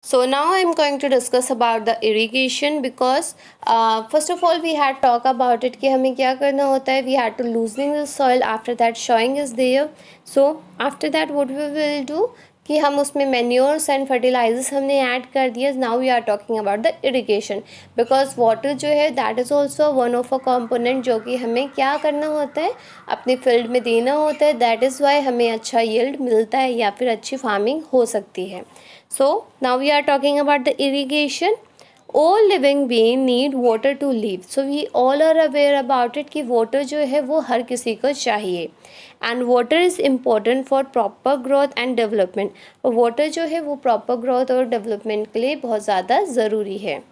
So now I'm going to discuss about the irrigation because first of all we had talk about it कि हमें क्या करना होता है. We had to loosening the soil. After that sowing is there. So after that what we will do कि हम उसमें manures and fertilisers हमने ऐड कर दिया. Now we are talking about the irrigation because water जो है that is also one of a component जो कि हमें क्या करना होता है अपने फील्ड में देना होता है. दैट इज़ वाई हमें अच्छा यील्ड मिलता है या फिर अच्छी फार्मिंग हो सकती है. So now we are talking about the irrigation. All living being need water to live. So we all are aware about it कि water जो है वो हर किसी को चाहिए. And water is important for proper growth and development. और water जो है वो proper growth और development के लिए बहुत ज़्यादा ज़रूरी है.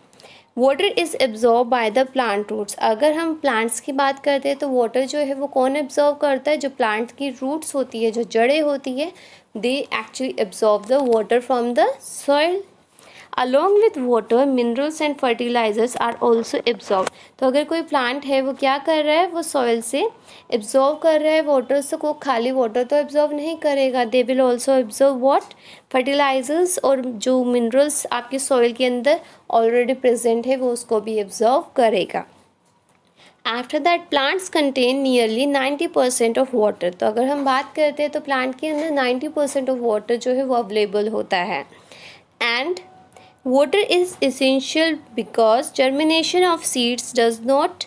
Water is absorb by the plant roots. अगर हम प्लांट्स की बात करते हैं तो वाटर जो है वो कौन एब्जॉर्ब करता है? जो प्लांट की रूट्स होती है, जो जड़ें होती है, they actually absorb the water from the soil. Along with water minerals and fertilisers are also absorb. तो अगर कोई प्लांट है वो क्या कर रहा है, वो सॉइल से एब्जॉर्ब कर रहा है वाटर से. को खाली वाटर तो एब्जॉर्ब नहीं करेगा, they will also absorb what, fertilisers, और जो मिनरल्स आपके सॉइल के अंदर ऑलरेडी प्रेजेंट है वो उसको भी एब्जॉर्ब करेगा. After that plants contain nearly 90% of water. तो अगर हम बात करते हैं तो प्लांट के अंदर 90% ऑफ वाटर जो है वो अवेलेबल होता है. And water is essential because germination of seeds does not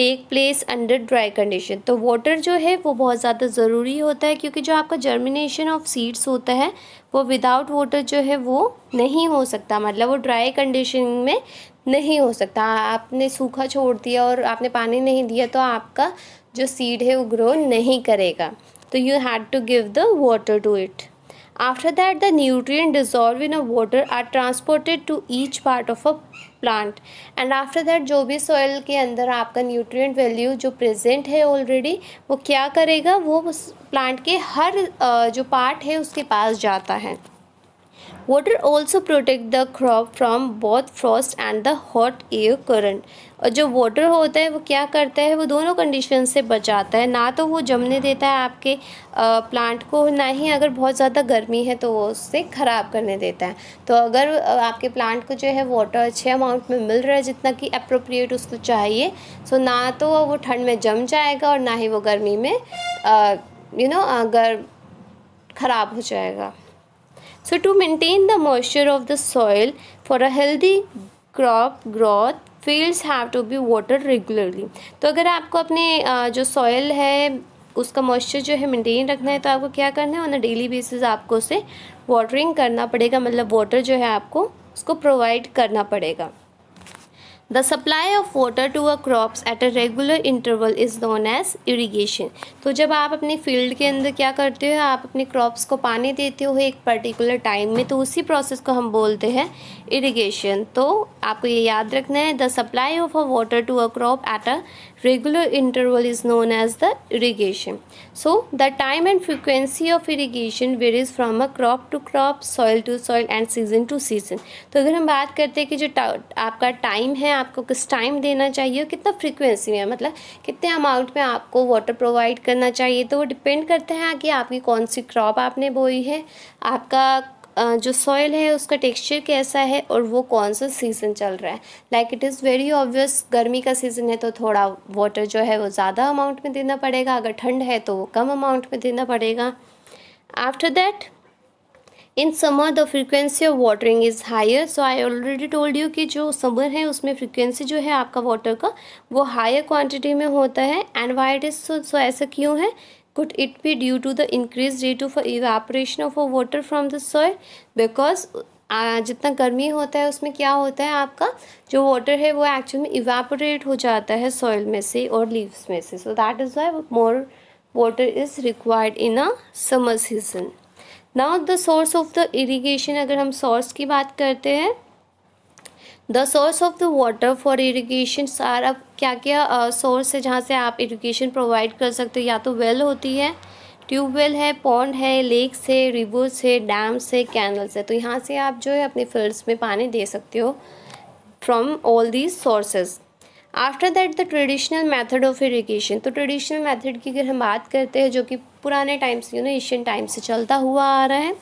take place under dry condition. तो water जो है वो बहुत ज़्यादा ज़रूरी होता है क्योंकि जो आपका germination of seeds होता है वो विदाउट water जो है वो नहीं हो सकता. मतलब वो ड्राई कंडीशन में नहीं हो सकता. आपने सूखा छोड़ दिया और आपने पानी नहीं दिया तो आपका जो सीड है वो ग्रो नहीं करेगा. तो you had to give the water to it. After that the nutrient dissolved in a water are transported to each part of a plant. And after that जो भी soil के अंदर आपका nutrient value जो present है already वो क्या करेगा, वो plant के हर जो part है उसके पास जाता है. Water also protect the crop from both frost and the hot air current. और जो वाटर होता है वो क्या करता है, वो दोनों कंडीशन से बचाता है. ना तो वो जमने देता है आपके प्लांट को, ना ही अगर बहुत ज़्यादा गर्मी है तो वो उससे ख़राब करने देता है. तो अगर आपके प्लांट को जो है वाटर अच्छे अमाउंट में मिल रहा है जितना कि अप्रोप्रिएट उसको चाहिए, सो ना तो वो ठंड में जम जाएगा और ना ही वो गर्मी में अगर ख़राब हो जाएगा. So to maintain the moisture of the soil for a healthy crop growth, fields have to be watered regularly. तो अगर आपको अपने जो सॉइल है उसका मॉइस्चर जो है मेंटेन रखना है तो आपको क्या करना है, ऑन अ डेली बेसिस आपको उसे वाटरिंग करना पड़ेगा. मतलब वाटर जो है आपको उसको प्रोवाइड करना पड़ेगा. The supply of water to a crops at a regular interval is known as irrigation. तो जब आप अपने फील्ड के अंदर क्या करते हो, आप अपने क्रॉप्स को पानी देते हो एक पर्टिकुलर टाइम में, तो उसी प्रोसेस को हम बोलते हैं इरिगेशन. तो आपको ये याद रखना है, the supply of a water to a crop at a regular interval is known as the irrigation. So the time and frequency of irrigation varies from a crop to crop, soil to soil and season to season. तो अगर हम बात करते हैं कि जो आपका time है, आपको किस टाइम देना चाहिए और कितना फ्रीक्वेंसी में, मतलब कितने अमाउंट में आपको वाटर प्रोवाइड करना चाहिए, तो वो डिपेंड करता है कि आपकी कौन सी क्रॉप आपने बोई है, आपका जो सॉइल है उसका टेक्सचर कैसा है और वो कौन सा सीज़न चल रहा है. Like it is very obvious, गर्मी का सीज़न है तो थोड़ा वाटर जो है वो ज़्यादा अमाउंट में देना पड़ेगा, अगर ठंड है तो वो कम अमाउंट में देना पड़ेगा. After that in summer the frequency of watering is higher. So I already told you कि जो समर है उसमें फ्रीक्वेंसी जो है आपका वाटर का वो हायर क्वान्टिटी में होता है. And why it is so ऐसा क्यों है? Could it be due to the increased rate of evaporation of water from the soil? Because जितना गर्मी होता है उसमें क्या होता है, आपका जो वाटर है वो एक्चुअली में इवेपोरेट हो जाता है सॉइल में से और लीव्स में से. So that is why more water is required in a summer season. Now the source of the irrigation, अगर हम सोर्स की बात करते हैं, the source of the water for irrigation are. अब क्या क्या सोर्स है जहाँ से आप इरीगेशन प्रोवाइड कर सकते हो? या तो वेल होती है, ट्यूबवेल है, पॉन्ड है, लेक्स है, रिवर्स है, डैम्स है, कैनल्स है. तो यहाँ से आप जो है अपने फील्ड्स में पानी दे सकते हो from all these sources. After that the traditional method of irrigation. तो ट्रेडिशनल मैथड की अगर हम बात करते हैं जो कि पुराने टाइम से एशियन टाइम से चलता हुआ आ रहा है,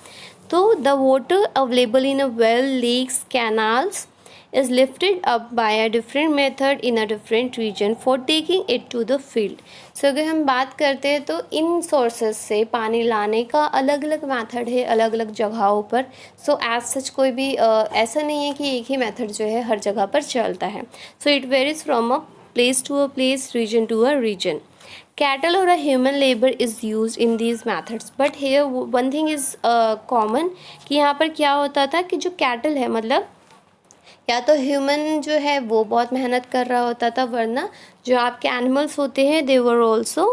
तो the water available in a well, lakes, canals is lifted up by a different method in a different region for taking it to the field. So अगर हम बात करते हैं तो इन सोर्सेज से पानी लाने का अलग अलग मेथड है अलग अलग जगहों पर. सो एज सच कोई भी ऐसा नहीं है कि एक ही मेथड जो है हर जगह पर चलता है. So it varies from a place to a place, region to a region. Cattle or a human labor is used in these methods, but here one thing is common कि यहाँ पर क्या होता था कि जो कैटल है मतलब या तो ह्यूमन जो है वो बहुत मेहनत कर रहा होता था, वरना जो आपके एनिमल्स होते हैं they were also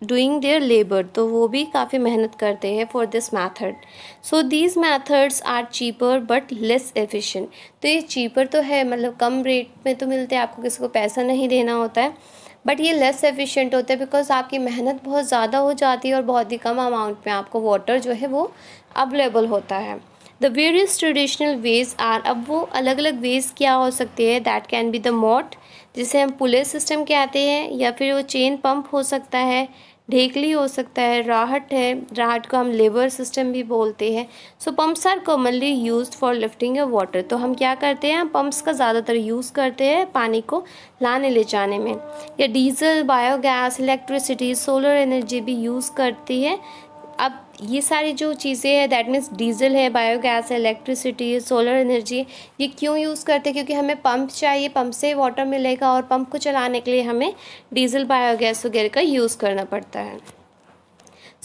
doing their labour, तो वो भी काफ़ी मेहनत करते हैं for this method. So these methods are cheaper but less efficient. तो ये चीपर तो है, मतलब कम रेट में तो मिलते हैं, आपको किसी को पैसा नहीं देना होता है, बट ये लेस एफिशिएंट होते हैं बिकॉज आपकी मेहनत बहुत ज़्यादा हो जाती है और बहुत ही कम अमाउंट में आपको वाटर जो है वो अवेलेबल होता है. The various traditional ways are, अब वो अलग अलग वेज क्या हो सकते हैं, दैट कैन बी द मोट जिसे हम पुले सिस्टम कहते हैं, या फिर वो चेन पंप हो सकता है, ढेकली हो सकता है, राहट है, राहट को हम लेवर सिस्टम भी बोलते हैं. So pumps are commonly used for lifting a water. तो हम क्या करते हैं, पंप्स का ज़्यादातर यूज़ करते हैं पानी को लाने ले जाने में. या diesel, biogas, electricity, solar energy भी यूज़ करती है. अब ये सारी जो चीज़ें हैं दैट मीन्स डीजल है, बायोगैस है, इलेक्ट्रिसिटी, सोलर एनर्जी, ये क्यों यूज़ करते हैं, क्योंकि हमें पंप चाहिए, पंप से वाटर मिलेगा और पंप को चलाने के लिए हमें डीजल, बायोगैस वगैरह का यूज़ करना पड़ता है.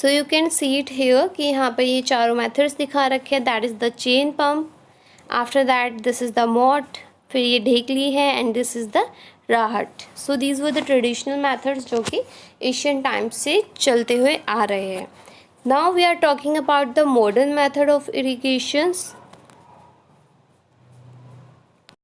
So you can see it here कि यहाँ पर ये चारों मेथड्स दिखा रखे हैं. That is the chain pump, after that this is the mot, फिर ये ढेकली है, and this is the rahat. So these were the traditional methods जो कि एशियन टाइम्स से चलते हुए आ रहे हैं. Now we are talking about the modern method of irrigations.